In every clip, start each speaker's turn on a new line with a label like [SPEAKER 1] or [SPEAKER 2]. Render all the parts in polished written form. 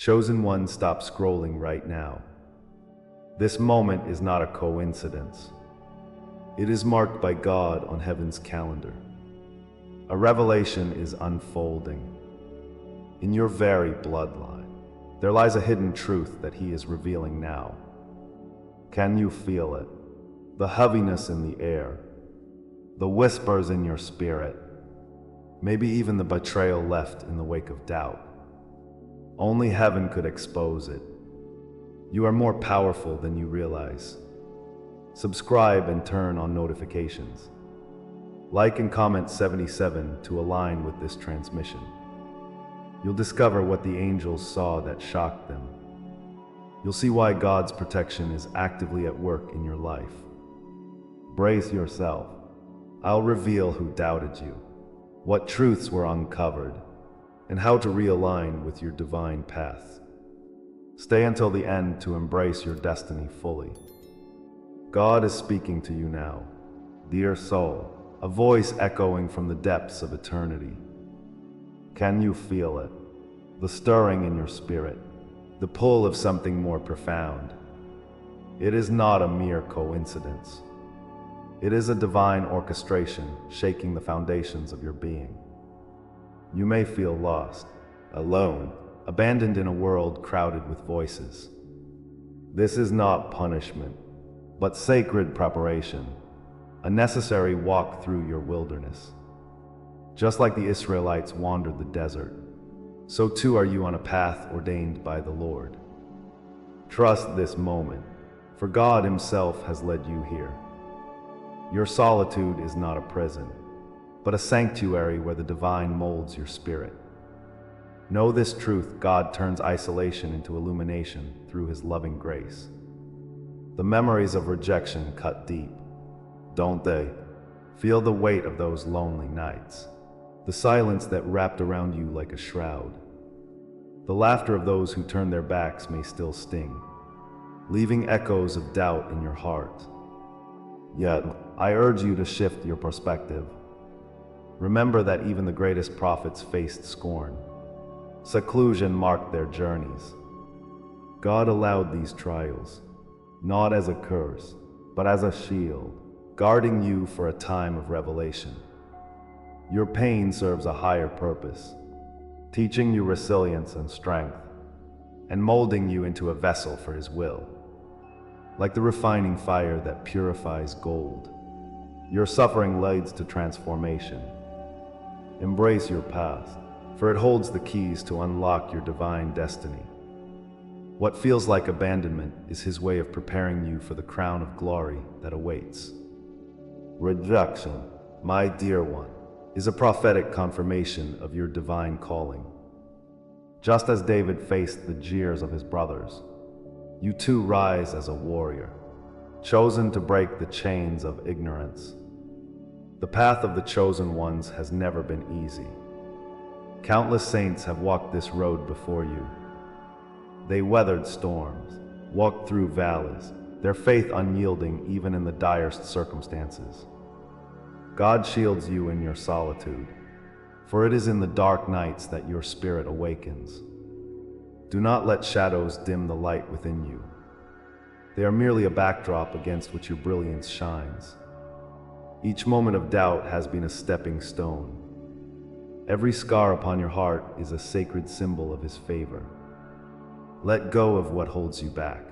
[SPEAKER 1] Chosen one, stop scrolling right now. This moment is not a coincidence. It is marked by God on heaven's calendar. A revelation is unfolding. In your very bloodline, there lies a hidden truth that He is revealing now. Can you feel it? The heaviness in the air, the whispers in your spirit, maybe even the betrayal left in the wake of doubt. Only heaven could expose it. You are more powerful than you realize. Subscribe and turn on notifications. Like and comment 77 to align with this transmission. You'll discover what the angels saw that shocked them. You'll see why God's protection is actively at work in your life. Brace yourself. I'll reveal who doubted you, what truths were uncovered, and how to realign with your divine path. Stay until the end to embrace your destiny fully. God is speaking to you now, dear soul, a voice echoing from the depths of eternity. Can you feel it? The stirring in your spirit, the pull of something more profound. It is not a mere coincidence. It is a divine orchestration shaking the foundations of your being. You may feel lost, alone, abandoned in a world crowded with voices. This is not punishment, but sacred preparation, a necessary walk through your wilderness. Just like the Israelites wandered the desert, so too are you on a path ordained by the Lord. Trust this moment, for God Himself has led you here. Your solitude is not a prison, but a sanctuary where the divine molds your spirit. Know this truth: God turns isolation into illumination through His loving grace. The memories of rejection cut deep, don't they? Feel the weight of those lonely nights, the silence that wrapped around you like a shroud. The laughter of those who turned their backs may still sting, leaving echoes of doubt in your heart. Yet, I urge you to shift your perspective. Remember that even the greatest prophets faced scorn. Seclusion marked their journeys. God allowed these trials, not as a curse, but as a shield, guarding you for a time of revelation. Your pain serves a higher purpose, teaching you resilience and strength, and molding you into a vessel for His will. Like the refining fire that purifies gold, your suffering leads to transformation. Embrace your past, for it holds the keys to unlock your divine destiny. What feels like abandonment is His way of preparing you for the crown of glory that awaits. Rejection, my dear one, is a prophetic confirmation of your divine calling. Just as David faced the jeers of his brothers, you too rise as a warrior, chosen to break the chains of ignorance. The path of the chosen ones has never been easy. Countless saints have walked this road before you. They weathered storms, walked through valleys, their faith unyielding even in the direst circumstances. God shields you in your solitude, for it is in the dark nights that your spirit awakens. Do not let shadows dim the light within you. They are merely a backdrop against which your brilliance shines. Each moment of doubt has been a stepping stone. Every scar upon your heart is a sacred symbol of His favor. Let go of what holds you back,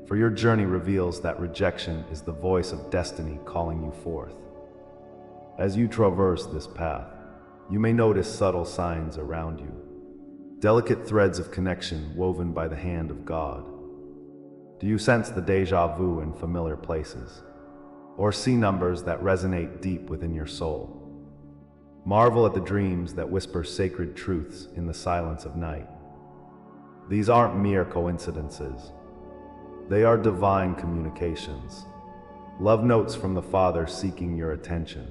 [SPEAKER 1] for your journey reveals that rejection is the voice of destiny calling you forth. As you traverse this path, you may notice subtle signs around you, delicate threads of connection woven by the hand of God. Do you sense the déjà vu in familiar places, or see numbers that resonate deep within your soul? Marvel at the dreams that whisper sacred truths in the silence of night. These aren't mere coincidences. They are divine communications, love notes from the Father seeking your attention.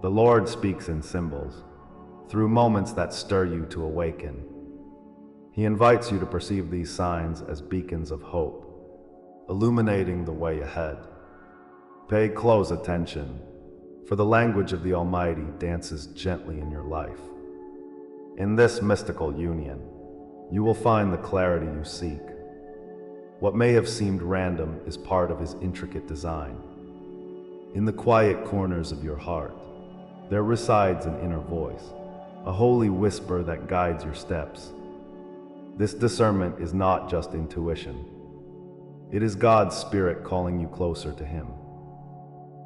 [SPEAKER 1] The Lord speaks in symbols, through moments that stir you to awaken. He invites you to perceive these signs as beacons of hope, illuminating the way ahead. Pay close attention, for the language of the Almighty dances gently in your life. In this mystical union, you will find the clarity you seek. What may have seemed random is part of his intricate design. In the quiet corners of your heart, there resides an inner voice, a holy whisper that guides your steps. This discernment is not just intuition. It is God's Spirit calling you closer to Him.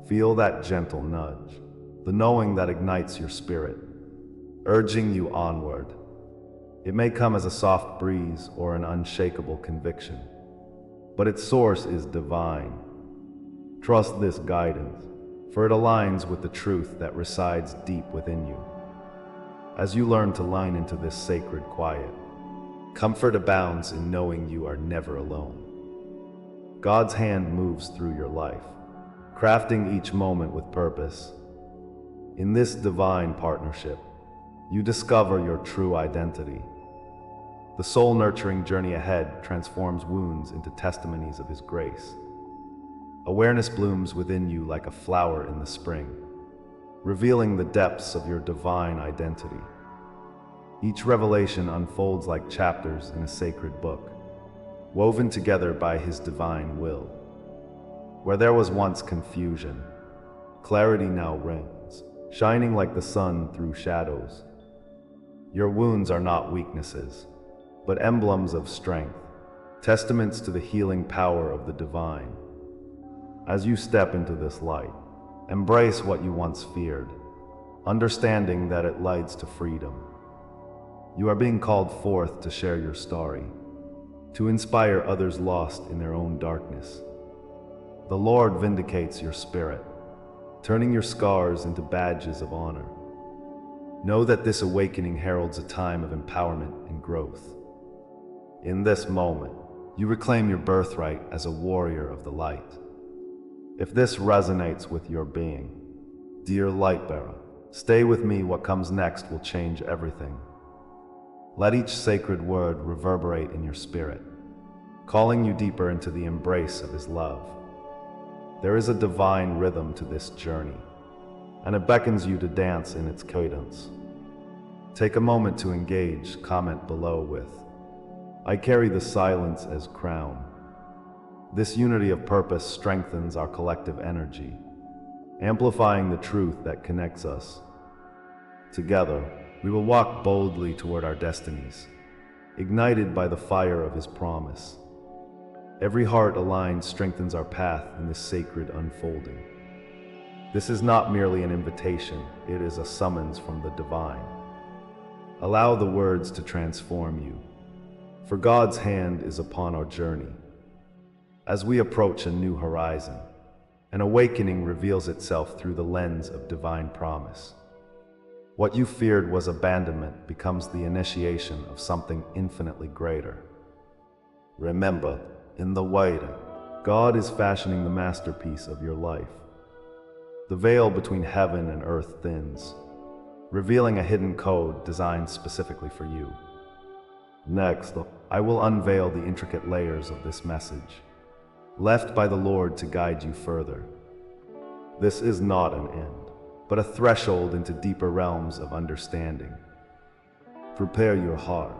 [SPEAKER 1] Feel that gentle nudge, the knowing that ignites your spirit, urging you onward. It may come as a soft breeze or an unshakable conviction, but its source is divine. Trust this guidance, for it aligns with the truth that resides deep within you. As you learn to line into this sacred quiet, comfort abounds in knowing you are never alone. God's hand moves through your life, crafting each moment with purpose. In this divine partnership, you discover your true identity. The soul-nurturing journey ahead transforms wounds into testimonies of His grace. Awareness blooms within you like a flower in the spring, revealing the depths of your divine identity. Each revelation unfolds like chapters in a sacred book, woven together by His divine will. Where there was once confusion, clarity now reigns, shining like the sun through shadows. Your wounds are not weaknesses, but emblems of strength, testaments to the healing power of the divine. As you step into this light, embrace what you once feared, understanding that it leads to freedom. You are being called forth to share your story, to inspire others lost in their own darkness. The Lord vindicates your spirit, turning your scars into badges of honor. Know that this awakening heralds a time of empowerment and growth. In this moment, you reclaim your birthright as a warrior of the light. If this resonates with your being, dear light bearer, stay with me. What comes next will change everything. Let each sacred word reverberate in your spirit, calling you deeper into the embrace of His love. There is a divine rhythm to this journey, and it beckons you to dance in its cadence. Take a moment to engage. Comment below with, "I carry the silence as crown." This unity of purpose strengthens our collective energy, amplifying the truth that connects us. Together, we will walk boldly toward our destinies, ignited by the fire of His promise. Every heart aligned strengthens our path in this sacred unfolding. This is not merely an invitation, it is a summons from the divine. Allow the words to transform you, for God's hand is upon our journey. As we approach a new horizon, an awakening reveals itself through the lens of divine promise. What you feared was abandonment becomes the initiation of something infinitely greater. Remember, in the waiting, God is fashioning the masterpiece of your life. The veil between heaven and earth thins, revealing a hidden code designed specifically for you. Next, I will unveil the intricate layers of this message, left by the Lord to guide you further. This is not an end, but a threshold into deeper realms of understanding. Prepare your heart,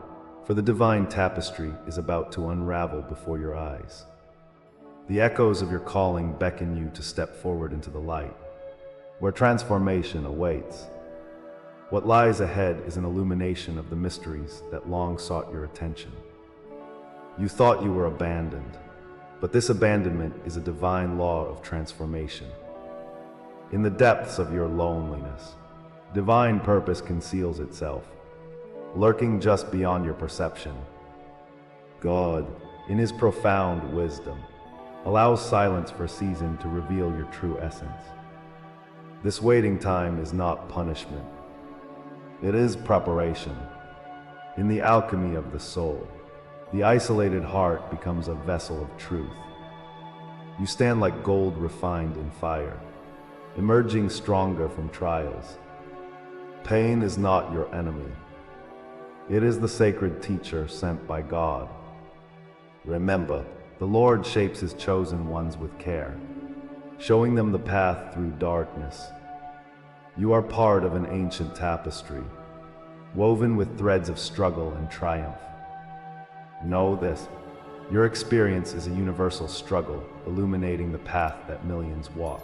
[SPEAKER 1] for the divine tapestry is about to unravel before your eyes. The echoes of your calling beckon you to step forward into the light, where transformation awaits. What lies ahead is an illumination of the mysteries that long sought your attention. You thought you were abandoned, but this abandonment is a divine law of transformation. In the depths of your loneliness, divine purpose conceals itself, lurking just beyond your perception. God, in His profound wisdom, allows silence for a season to reveal your true essence. This waiting time is not punishment. It is preparation. In the alchemy of the soul, the isolated heart becomes a vessel of truth. You stand like gold refined in fire, emerging stronger from trials. Pain is not your enemy. It is the sacred teacher sent by God. Remember, the Lord shapes His chosen ones with care, showing them the path through darkness. You are part of an ancient tapestry, woven with threads of struggle and triumph. Know this. Your experience is a universal struggle, illuminating the path that millions walk.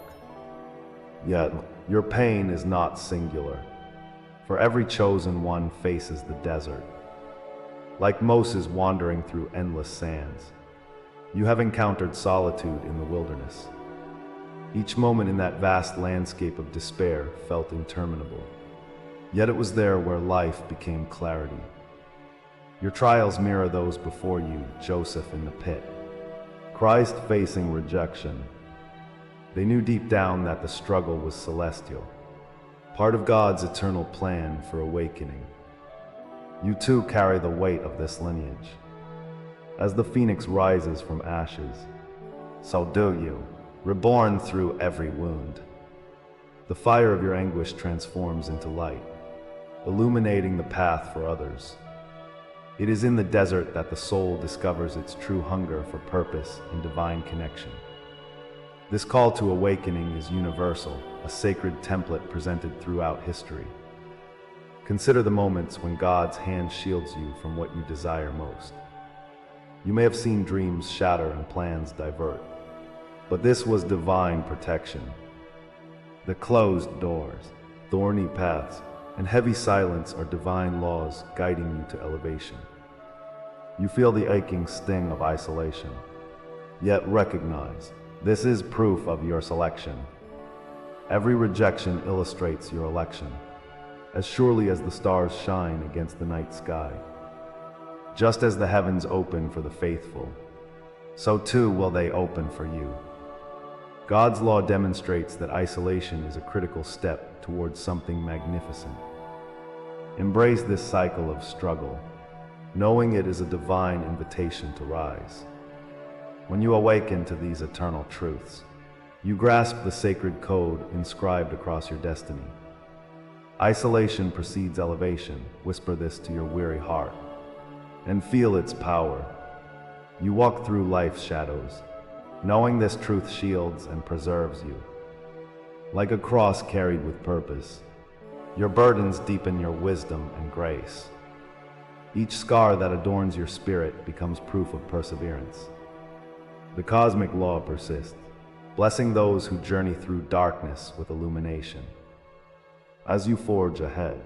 [SPEAKER 1] Yet, your pain is not singular, for every chosen one faces the desert. Like Moses wandering through endless sands, you have encountered solitude in the wilderness. Each moment in that vast landscape of despair felt interminable. Yet it was there where life became clarity. Your trials mirror those before you, Joseph in the pit, Christ facing rejection. They knew deep down that the struggle was celestial, part of God's eternal plan for awakening. You too carry the weight of this lineage. As the phoenix rises from ashes, so do you, reborn through every wound. The fire of your anguish transforms into light, illuminating the path for others. It is in the desert that the soul discovers its true hunger for purpose and divine connection. This call to awakening is universal, a sacred template presented throughout history. Consider the moments when God's hand shields you from what you desire most. You may have seen dreams shatter and plans divert, but this was divine protection. The closed doors, thorny paths, and heavy silence are divine laws guiding you to elevation. You feel the aching sting of isolation, yet recognize this is proof of your selection. Every rejection illustrates your election, as surely as the stars shine against the night sky. Just as the heavens open for the faithful, so too will they open for you. God's law demonstrates that isolation is a critical step towards something magnificent. Embrace this cycle of struggle, knowing it is a divine invitation to rise. When you awaken to these eternal truths, you grasp the sacred code inscribed across your destiny. Isolation precedes elevation. Whisper this to your weary heart, and feel its power. You walk through life's shadows, knowing this truth shields and preserves you. Like a cross carried with purpose, your burdens deepen your wisdom and grace. Each scar that adorns your spirit becomes proof of perseverance. The cosmic law persists, blessing those who journey through darkness with illumination. As you forge ahead,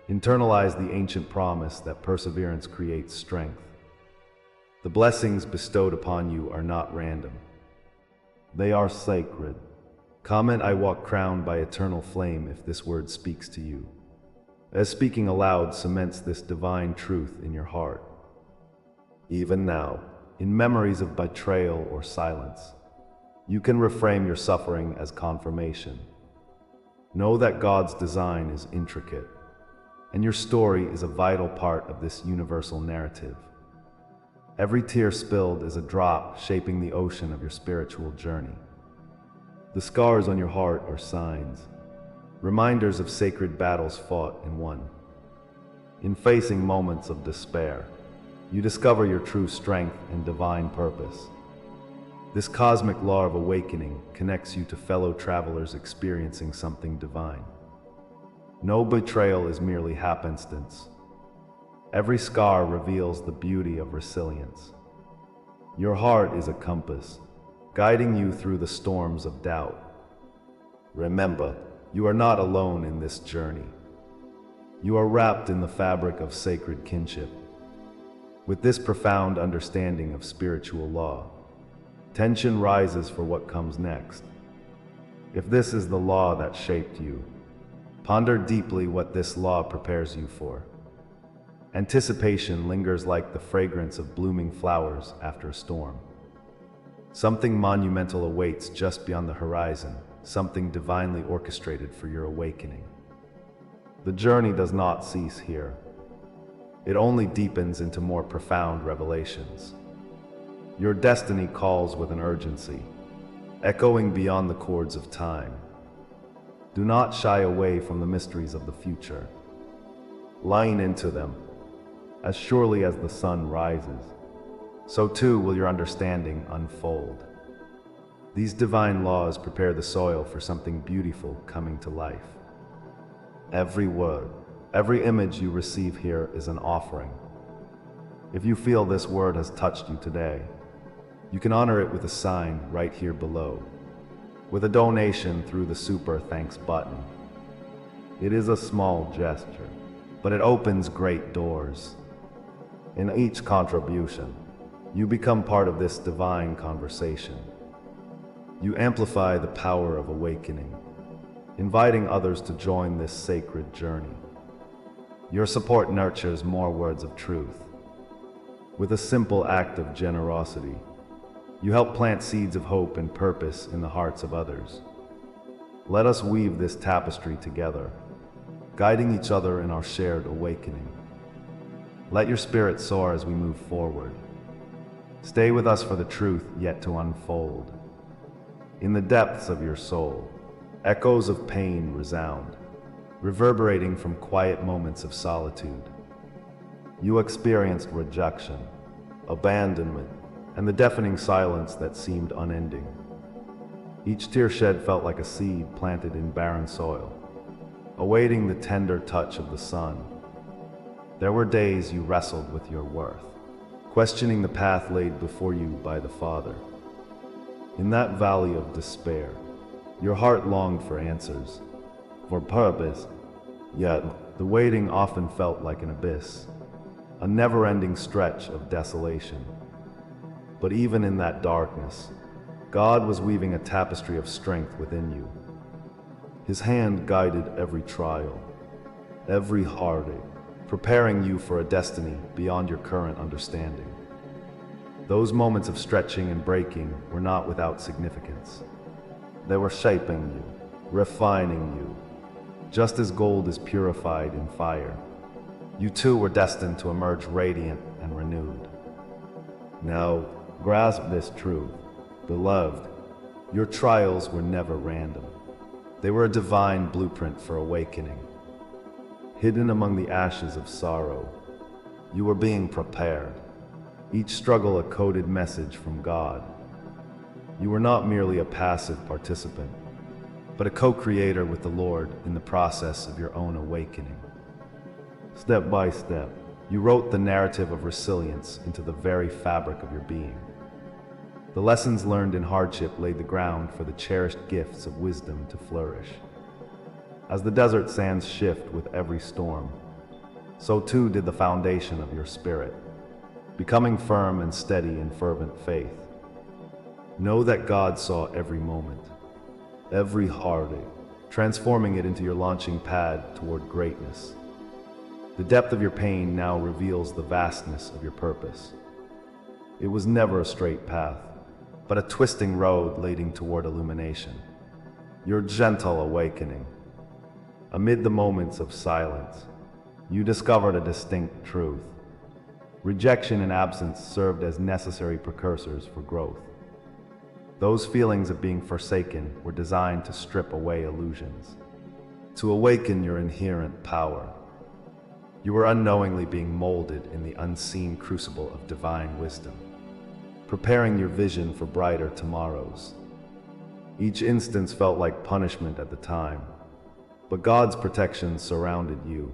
[SPEAKER 1] internalize the ancient promise that perseverance creates strength. The blessings bestowed upon you are not random. They are sacred. Comment, "I walk crowned by eternal flame," if this word speaks to you, as speaking aloud cements this divine truth in your heart. Even now, in memories of betrayal or silence, you can reframe your suffering as confirmation. Know that God's design is intricate, and your story is a vital part of this universal narrative. Every tear spilled is a drop shaping the ocean of your spiritual journey. The scars on your heart are signs, reminders of sacred battles fought and won. In facing moments of despair, you discover your true strength and divine purpose. This cosmic law of awakening connects you to fellow travelers experiencing something divine. No betrayal is merely happenstance. Every scar reveals the beauty of resilience. Your heart is a compass, guiding you through the storms of doubt. Remember, you are not alone in this journey. You are wrapped in the fabric of sacred kinship. With this profound understanding of spiritual law, tension rises for what comes next. If this is the law that shaped you, ponder deeply what this law prepares you for. Anticipation lingers like the fragrance of blooming flowers after a storm. Something monumental awaits just beyond the horizon, something divinely orchestrated for your awakening. The journey does not cease here. It only deepens into more profound revelations. Your destiny calls with an urgency, echoing beyond the chords of time. Do not shy away from the mysteries of the future. Lean into them. As surely as the sun rises, so too will your understanding unfold. These divine laws prepare the soil for something beautiful coming to life. Every word, every image you receive here is an offering. If you feel this word has touched you today, you can honor it with a sign right here below, with a donation through the Super Thanks button. It is a small gesture, but it opens great doors. In each contribution, you become part of this divine conversation. You amplify the power of awakening, inviting others to join this sacred journey. Your support nurtures more words of truth. With a simple act of generosity, you help plant seeds of hope and purpose in the hearts of others. Let us weave this tapestry together, guiding each other in our shared awakening. Let your spirit soar as we move forward. Stay with us for the truth yet to unfold. In the depths of your soul, echoes of pain resound, reverberating from quiet moments of solitude. You experienced rejection, abandonment, and the deafening silence that seemed unending. Each tear shed felt like a seed planted in barren soil, awaiting the tender touch of the sun. There were days you wrestled with your worth, questioning the path laid before you by the Father. In that valley of despair, your heart longed for answers, for purpose, yet the waiting often felt like an abyss, a never-ending stretch of desolation. But even in that darkness, God was weaving a tapestry of strength within you. His hand guided every trial, every heartache, preparing you for a destiny beyond your current understanding. Those moments of stretching and breaking were not without significance. They were shaping you, refining you. Just as gold is purified in fire, you too were destined to emerge radiant and renewed. Now, grasp this truth, beloved. Your trials were never random. They were a divine blueprint for awakening. Hidden among the ashes of sorrow, you were being prepared. Each struggle a coded message from God. You were not merely a passive participant, but a co-creator with the Lord in the process of your own awakening. Step by step, you wrote the narrative of resilience into the very fabric of your being. The lessons learned in hardship laid the ground for the cherished gifts of wisdom to flourish. As the desert sands shift with every storm, so too did the foundation of your spirit, becoming firm and steady in fervent faith. Know that God saw every moment, every heartache, transforming it into your launching pad toward greatness. The depth of your pain now reveals the vastness of your purpose. It was never a straight path, but a twisting road leading toward illumination. Your gentle awakening. Amid the moments of silence, you discovered a distinct truth. Rejection and absence served as necessary precursors for growth. Those feelings of being forsaken were designed to strip away illusions, to awaken your inherent power. You were unknowingly being molded in the unseen crucible of divine wisdom, preparing your vision for brighter tomorrows. Each instance felt like punishment at the time, but God's protection surrounded you,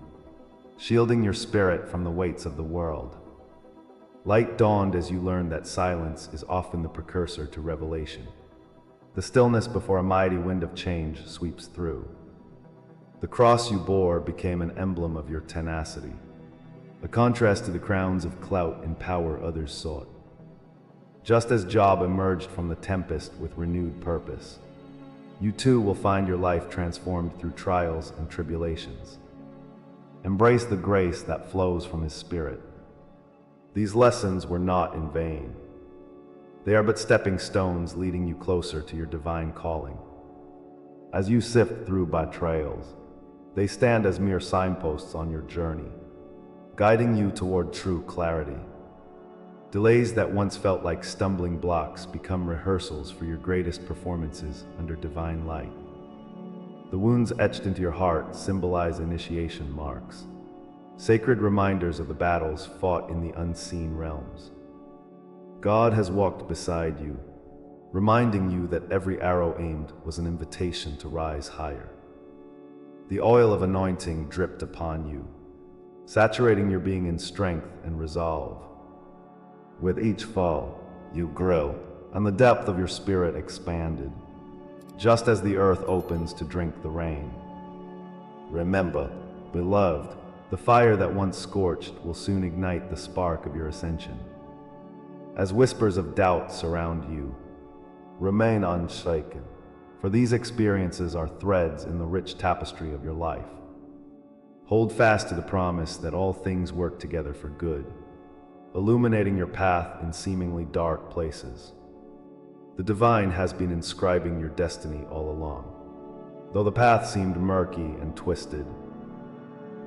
[SPEAKER 1] shielding your spirit from the weights of the world. Light dawned as you learned that silence is often the precursor to revelation, the stillness before a mighty wind of change sweeps through. The cross you bore became an emblem of your tenacity, a contrast to the crowns of clout and power others sought. Just as Job emerged from the tempest with renewed purpose, you too will find your life transformed through trials and tribulations. Embrace the grace that flows from His Spirit. These lessons were not in vain. They are but stepping stones leading you closer to your divine calling. As you sift through betrayals, they stand as mere signposts on your journey, guiding you toward true clarity. Delays that once felt like stumbling blocks become rehearsals for your greatest performances under divine light. The wounds etched into your heart symbolize initiation marks, sacred reminders of the battles fought in the unseen realms. God has walked beside you, reminding you that every arrow aimed was an invitation to rise higher. The oil of anointing dripped upon you, saturating your being in strength and resolve. With each fall, you grew, and the depth of your spirit expanded, just as the earth opens to drink the rain. Remember, beloved, the fire that once scorched will soon ignite the spark of your ascension. As whispers of doubt surround you, remain unshaken, for these experiences are threads in the rich tapestry of your life. Hold fast to the promise that all things work together for good, illuminating your path in seemingly dark places. The divine has been inscribing your destiny all along, though the path seemed murky and twisted.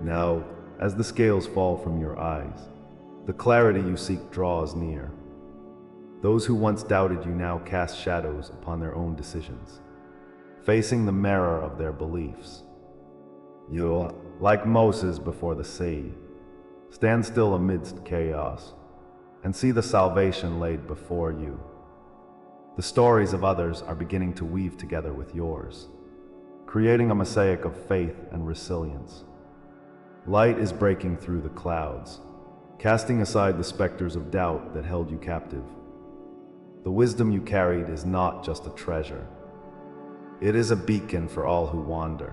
[SPEAKER 1] Now, as the scales fall from your eyes, the clarity you seek draws near. Those who once doubted you now cast shadows upon their own decisions, facing the mirror of their beliefs. You, like Moses before the sea, stand still amidst chaos and see the salvation laid before you. The stories of others are beginning to weave together with yours, creating a mosaic of faith and resilience. Light is breaking through the clouds, casting aside the specters of doubt that held you captive. The wisdom you carried is not just a treasure. It is a beacon for all who wander.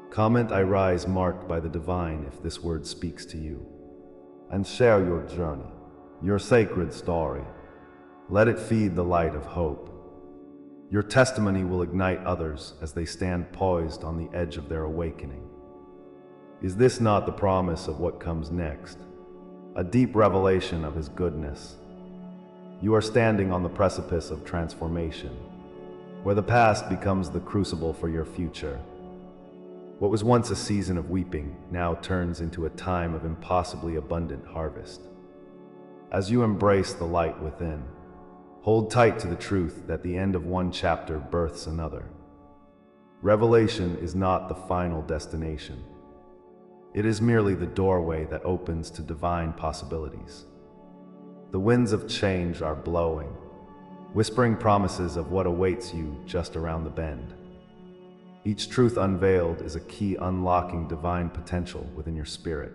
[SPEAKER 1] Comment "I rise" marked by the divine if this word speaks to you, and share your journey, your sacred story. Let it feed the light of hope. Your testimony will ignite others as they stand poised on the edge of their awakening. Is this not the promise of what comes next? A deep revelation of His goodness. You are standing on the precipice of transformation, where the past becomes the crucible for your future. What was once a season of weeping now turns into a time of impossibly abundant harvest. As you embrace the light within, hold tight to the truth that the end of one chapter births another. Revelation is not the final destination. It is merely the doorway that opens to divine possibilities. The winds of change are blowing, whispering promises of what awaits you just around the bend. Each truth unveiled is a key unlocking divine potential within your spirit,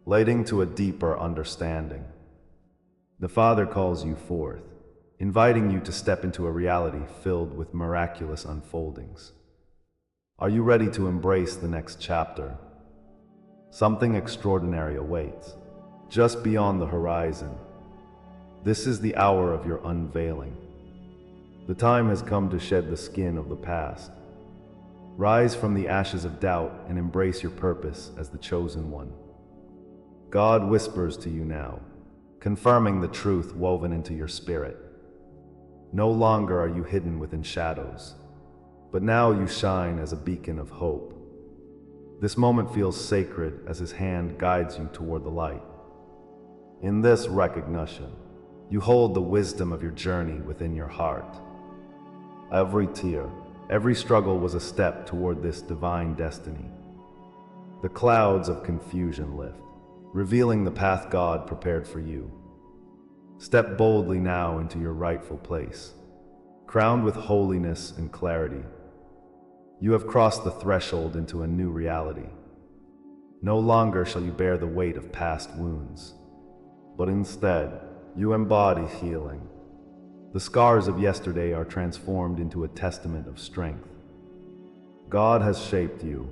[SPEAKER 1] leading to a deeper understanding. The Father calls you forth, inviting you to step into a reality filled with miraculous unfoldings. Are you ready to embrace the next chapter? Something extraordinary awaits, just beyond the horizon. This is the hour of your unveiling. The time has come to shed the skin of the past. Rise from the ashes of doubt and embrace your purpose as the chosen one. God whispers to you now, confirming the truth woven into your spirit. No longer are you hidden within shadows, but now you shine as a beacon of hope. This moment feels sacred as His hand guides you toward the light. In this recognition, you hold the wisdom of your journey within your heart. Every tear, every struggle was a step toward this divine destiny. The clouds of confusion lift, revealing the path God prepared for you. Step boldly now into your rightful place, crowned with holiness and clarity. You have crossed the threshold into a new reality. No longer shall you bear the weight of past wounds, but instead, you embody healing. The scars of yesterday are transformed into a testament of strength. God has shaped you,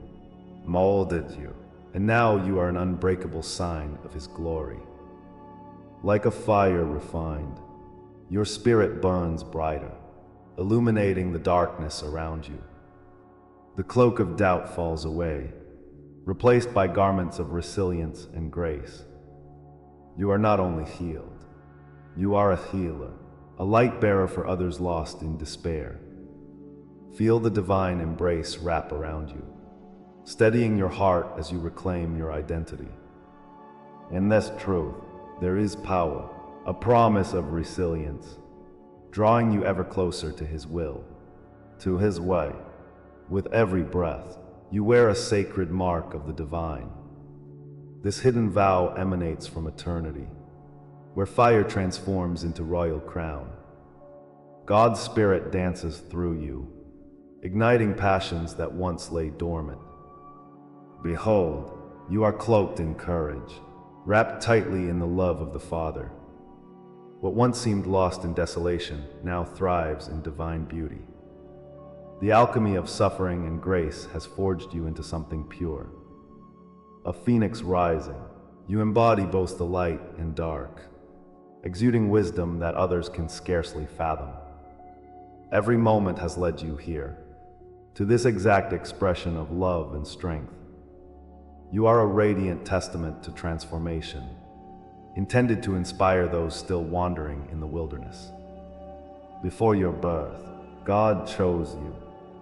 [SPEAKER 1] molded you, and now you are an unbreakable sign of His glory. Like a fire refined, your spirit burns brighter, illuminating the darkness around you. The cloak of doubt falls away, replaced by garments of resilience and grace. You are not only healed, you are a healer, a light bearer for others lost in despair. Feel the divine embrace wrap around you, steadying your heart as you reclaim your identity. In this truth, there is power, a promise of resilience, drawing you ever closer to His will, to His way. With every breath, you wear a sacred mark of the divine. This hidden vow emanates from eternity, where fire transforms into royal crown. God's Spirit dances through you, igniting passions that once lay dormant. Behold, you are cloaked in courage, wrapped tightly in the love of the Father. What once seemed lost in desolation now thrives in divine beauty. The alchemy of suffering and grace has forged you into something pure. A phoenix rising, you embody both the light and dark, exuding wisdom that others can scarcely fathom. Every moment has led you here, to this exact expression of love and strength. You are a radiant testament to transformation, intended to inspire those still wandering in the wilderness. Before your birth, God chose you,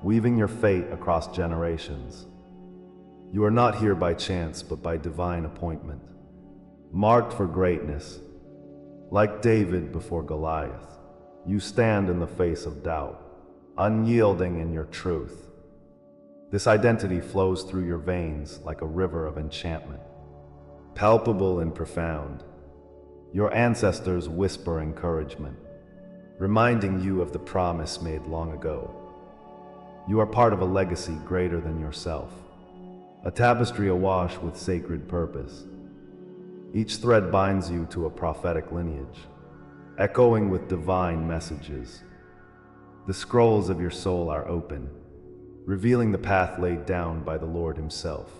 [SPEAKER 1] weaving your fate across generations. You are not here by chance, but by divine appointment, marked for greatness. Like David before Goliath, you stand in the face of doubt, unyielding in your truth. This identity flows through your veins like a river of enchantment, palpable and profound. Your ancestors whisper encouragement, reminding you of the promise made long ago. You are part of a legacy greater than yourself, a tapestry awash with sacred purpose. Each thread binds you to a prophetic lineage, echoing with divine messages. The scrolls of your soul are open, revealing the path laid down by the Lord Himself.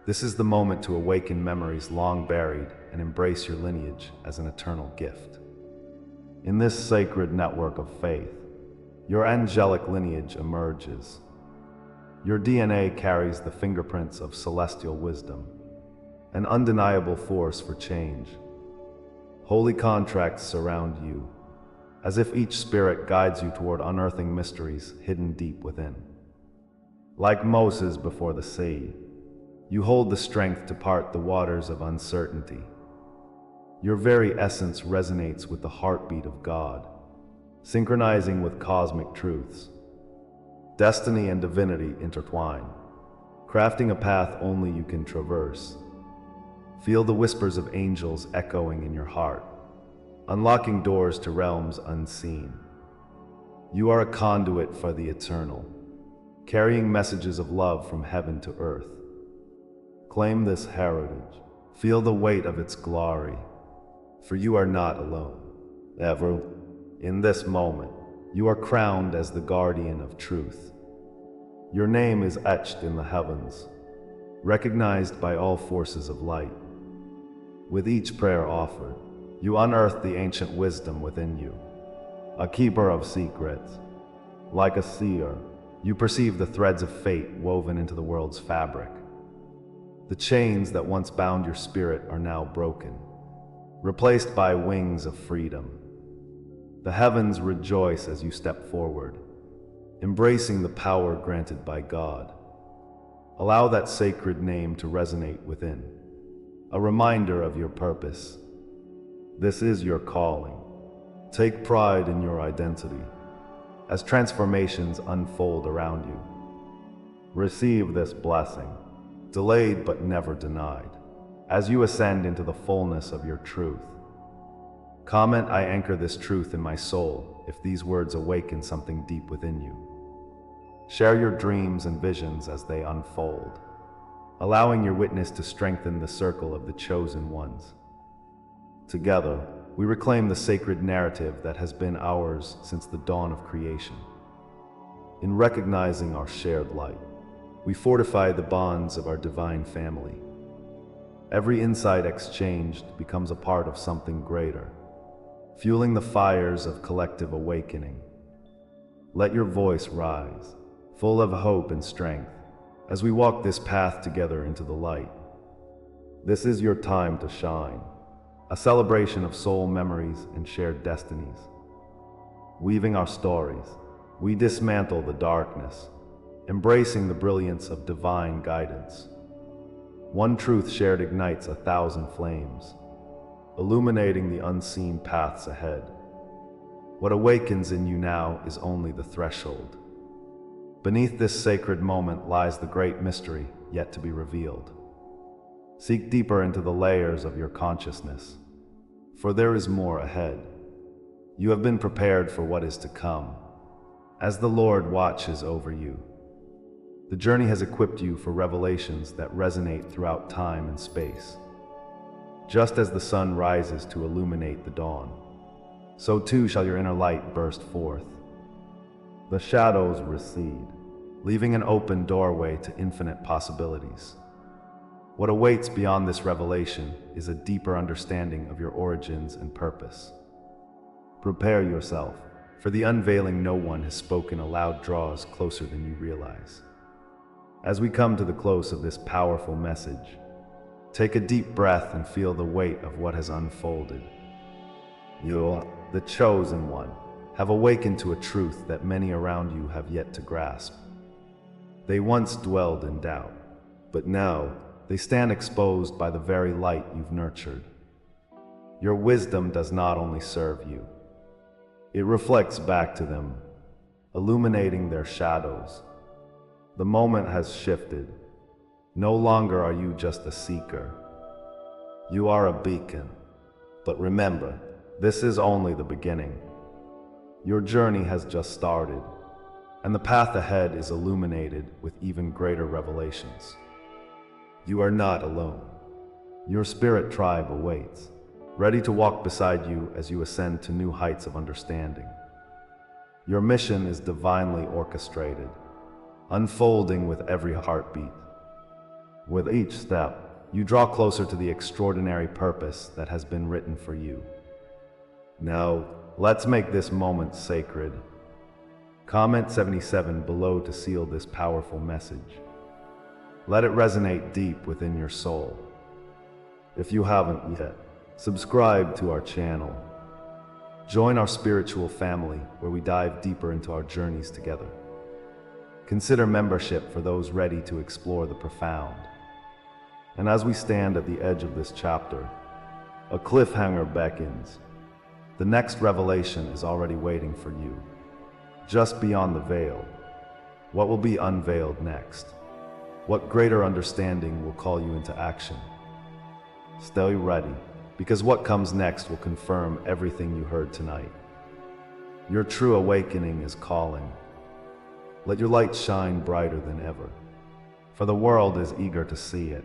[SPEAKER 1] This is the moment to awaken memories long buried and embrace your lineage as an eternal gift. In this sacred network of faith, your angelic lineage emerges. Your DNA carries the fingerprints of celestial wisdom, an undeniable force for change. Holy contracts surround you, as if each spirit guides you toward unearthing mysteries hidden deep within. Like Moses before the sea, you hold the strength to part the waters of uncertainty. Your very essence resonates with the heartbeat of God, synchronizing with cosmic truths. Destiny and divinity intertwine, crafting a path only you can traverse. Feel the whispers of angels echoing in your heart, unlocking doors to realms unseen. You are a conduit for the eternal, carrying messages of love from heaven to earth. Claim this heritage, feel the weight of its glory, for you are not alone, ever. In this moment, you are crowned as the guardian of truth. Your name is etched in the heavens, recognized by all forces of light. With each prayer offered, you unearth the ancient wisdom within you, a keeper of secrets. Like a seer, you perceive the threads of fate woven into the world's fabric. The chains that once bound your spirit are now broken, replaced by wings of freedom. The heavens rejoice as you step forward, embracing the power granted by God. Allow that sacred name to resonate within, a reminder of your purpose. This is your calling. Take pride in your identity as transformations unfold around you. Receive this blessing, delayed but never denied, as you ascend into the fullness of your truth. Comment, "I anchor this truth in my soul," if these words awaken something deep within you. Share your dreams and visions as they unfold, allowing your witness to strengthen the circle of the chosen ones. Together, we reclaim the sacred narrative that has been ours since the dawn of creation. In recognizing our shared light, we fortify the bonds of our divine family. Every insight exchanged becomes a part of something greater, fueling the fires of collective awakening. Let your voice rise, full of hope and strength, as we walk this path together into the light. This is your time to shine, a celebration of soul memories and shared destinies. Weaving our stories, we dismantle the darkness, embracing the brilliance of divine guidance. One truth shared ignites 1,000 flames, illuminating the unseen paths ahead. What awakens in you now is only the threshold. Beneath this sacred moment lies the great mystery yet to be revealed. Seek deeper into the layers of your consciousness, for there is more ahead. You have been prepared for what is to come, as the Lord watches over you. The journey has equipped you for revelations that resonate throughout time and space. Just as the sun rises to illuminate the dawn, so too shall your inner light burst forth. The shadows recede, leaving an open doorway to infinite possibilities. What awaits beyond this revelation is a deeper understanding of your origins and purpose. Prepare yourself, for the unveiling no one has spoken aloud draws closer than you realize. As we come to the close of this powerful message, take a deep breath and feel the weight of what has unfolded. You, the chosen one, have awakened to a truth that many around you have yet to grasp. They once dwelled in doubt, but now they stand exposed by the very light you've nurtured. Your wisdom does not only serve you, it reflects back to them, illuminating their shadows. The moment has shifted. No longer are you just a seeker. You are a beacon. But remember, this is only the beginning. Your journey has just started, and the path ahead is illuminated with even greater revelations. You are not alone. Your spirit tribe awaits, ready to walk beside you as you ascend to new heights of understanding. Your mission is divinely orchestrated, unfolding with every heartbeat. With each step, you draw closer to the extraordinary purpose that has been written for you. Now, let's make this moment sacred. Comment 77 below to seal this powerful message. Let it resonate deep within your soul. If you haven't yet, subscribe to our channel. Join our spiritual family where we dive deeper into our journeys together. Consider membership for those ready to explore the profound. And as we stand at the edge of this chapter, a cliffhanger beckons. The next revelation is already waiting for you. Just beyond the veil, what will be unveiled next? What greater understanding will call you into action? Stay ready, because what comes next will confirm everything you heard tonight. Your true awakening is calling. Let your light shine brighter than ever, for the world is eager to see it.